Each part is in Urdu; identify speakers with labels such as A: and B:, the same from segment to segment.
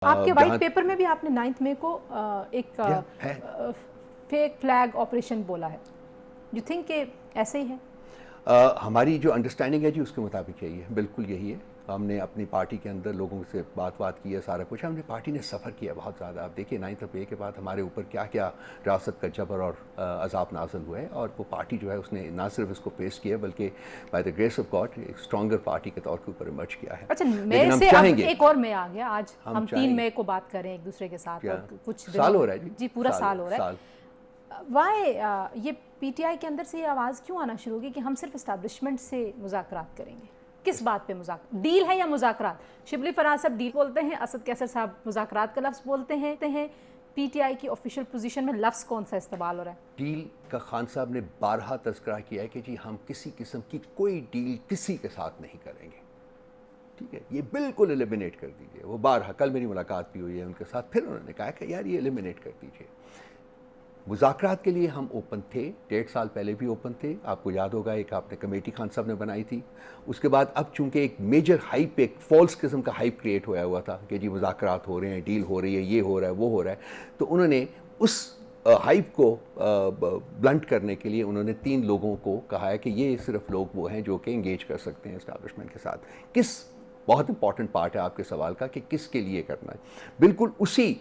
A: آپ کے وائٹ پیپر میں بھی آپ نے 9 مئی کو ایک فیک فلیگ آپریشن بولا ہے. یو تھنک کہ ایسے ہی ہے؟
B: ہماری جو انڈرسٹینڈنگ ہے جی اس کے مطابق یہی ہے، بالکل یہی ہے. ہم نے اپنی پارٹی کے اندر لوگوں سے بات کی ہے، سارا کچھ ہم نے پارٹی نے سفر کیا بہت زیادہ. آپ دیکھیے 9 مئی کے بعد ہمارے اوپر کیا کیا ریاست کا جبر اور عذاب نازل ہوا ہے، اور وہ پارٹی جو ہے اس نے نہ صرف اس کو فیس کیا بلکہ by the grace of God ایک اسٹرانگر پارٹی کے طور کے اوپر ایمرج کیا ہے.
A: اچھا، مئی سے اب ایک اور مئی آ گیا. آج ہم 3 مئی کو بات کر رہے ہیں ایک دوسرے کے ساتھ، اور کچھ
B: سال ہو رہا ہے
A: جی پورا سال ہو رہا ہے. وائی یہ پی ٹی آئی کے اندر سے یہ آواز کیوں آنا شروع ہوگی کہ ہم صرف اسٹیبلشمنٹ سے مذاکرات کریں گے؟ کس بات پہ مذاکرات؟ ڈیل ہے یا مذاکرات؟ شبلی فراز صاحب ڈیل بولتے ہیں، اسد کیسر صاحب مذاکرات کا لفظ بولتے ہیں. پی ٹی آئی کی آفیشیل پوزیشن میں لفظ کون سا استعمال ہو رہا ہے؟
B: ڈیل کا خان صاحب نے بارہا تذکرہ کیا ہے کہ جی ہم کسی قسم کی کوئی ڈیل کسی کے ساتھ نہیں کریں گے. ٹھیک ہے، یہ بالکل ایلیمنیٹ کر دیجئے. وہ بارہا، کل میری ملاقات بھی ہوئی ہے ان کے ساتھ، پھر انہوں نے کہا کہ یار یہ ایلیمنیٹ کر دیجئے. مذاکرات کے لیے ہم اوپن تھے، 1.5 سال پہلے بھی اوپن تھے. آپ کو یاد ہوگا ایک آپ نے کمیٹی خان صاحب نے بنائی تھی. اس کے بعد اب چونکہ ایک میجر ہائپ، ایک فالس قسم کا ہائپ کریٹ ہوا تھا کہ جی مذاکرات ہو رہے ہیں، ڈیل ہو رہی ہے، یہ ہو رہا ہے، وہ ہو رہا ہے. تو انہوں نے اس ہائپ کو بلنٹ کرنے کے لیے انہوں نے 3 لوگوں کو کہا ہے کہ یہ صرف لوگ وہ ہیں جو کہ انگیج کر سکتے ہیں اسٹیبلشمنٹ کے ساتھ. کس بہت امپورٹنٹ پارٹ ہے آپ کے سوال کا کہ کس کے لیے کرنا ہے. بالکل اسی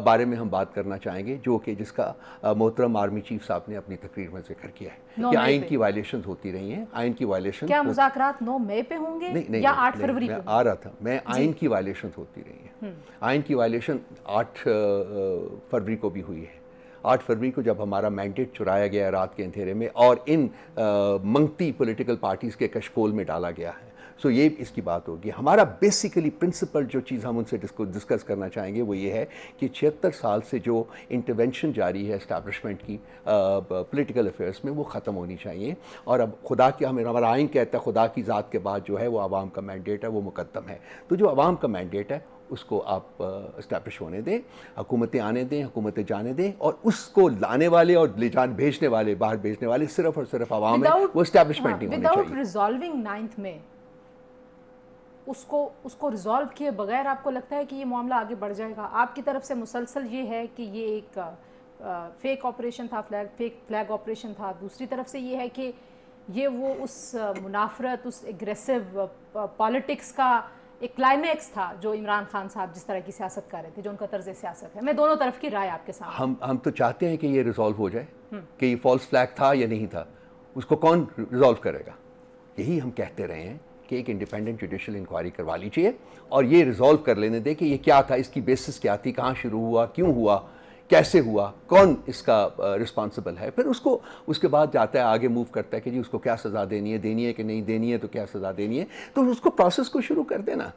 B: بارے میں ہم بات کرنا چاہیں گے جو کہ جس کا محترم آرمی چیف صاحب نے اپنی تقریر میں ذکر کیا ہے کہ آئین کی وائلیشنز ہوتی رہی ہیں. آئین کی وائلیشن
A: کیا مذاکرات 9 مئی پہ ہوں گے یا 8 فروری
B: میں آ رہا تھا. میں آئین کی وائلیشنز ہوتی رہی ہیں. آئین کی وائلیشن 8 فروری کو بھی ہوئی ہے. 8 فروری کو جب ہمارا مینڈیٹ چرایا گیا رات کے اندھیرے میں اور ان منگتی پولیٹیکل پارٹیز کے کشکول میں ڈالا گیا ہے. سو یہ اس کی بات ہوگی. ہمارا بیسیکلی پرنسپل جو چیز ہم ان سے ڈسکس کرنا چاہیں گے وہ یہ ہے کہ 76 سال سے جو انٹرونشن جاری ہے اسٹیبلشمنٹ کی پولیٹیکل افیئرس میں وہ ختم ہونی چاہیے. اور اب خدا کی ہمارا آئین کہتا ہے خدا کی ذات کے بعد جو ہے وہ عوام کا مینڈیٹ ہے، وہ مقدم ہے. تو جو عوام کا مینڈیٹ ہے اس کو آپ اسٹیبلش ہونے دیں، حکومتیں آنے دیں، حکومتیں جانے دیں، اور اس کو لانے والے اور بھیجنے والے، باہر بھیجنے والے صرف اور صرف عوام ہے. وہ اسٹیبلشمنٹ نہیں ہونی چاہیے.
A: وداؤٹ ریزالونگ 9 مئی اس کو ریزالو کیے بغیر آپ کو لگتا ہے کہ یہ معاملہ آگے بڑھ جائے گا؟ آپ کی طرف سے مسلسل یہ ہے کہ یہ ایک فیک آپریشن تھا، فیک فلیگ آپریشن تھا. دوسری طرف سے یہ ہے کہ یہ وہ اس منافرت، اس ایگریسو پالیٹکس کا ایک کلائمیکس تھا جو عمران خان صاحب جس طرح کی سیاست کر رہے تھے، جو ان کا طرز سیاست ہے. میں دونوں طرف کی رائے آپ کے سامنے.
B: ہم تو چاہتے ہیں کہ یہ ریزالو ہو جائے کہ یہ فالس فلیگ تھا یا نہیں تھا. اس کو کون ریزالو کرے گا؟ یہی ہم کہتے رہے ہیں کہ ایک انڈیپینڈنٹ جوڈیشل انکوائری کروا لیجیے اور یہ ریزالو کر لینے دے کہ یہ کیا تھا، اس کی بیسس کیا تھی، کہاں شروع ہوا، کیوں ہوا، کیسے ہوا، کون اس کا رسپانسبل ہے. پھر اس کے بعد جاتا ہے آگے موو کرتا ہے کہ جی اس کو کیا سزا دینی ہے کہ نہیں دینی ہے، تو کیا سزا دینی ہے. تو اس کو پروسیس کو شروع کر دینا.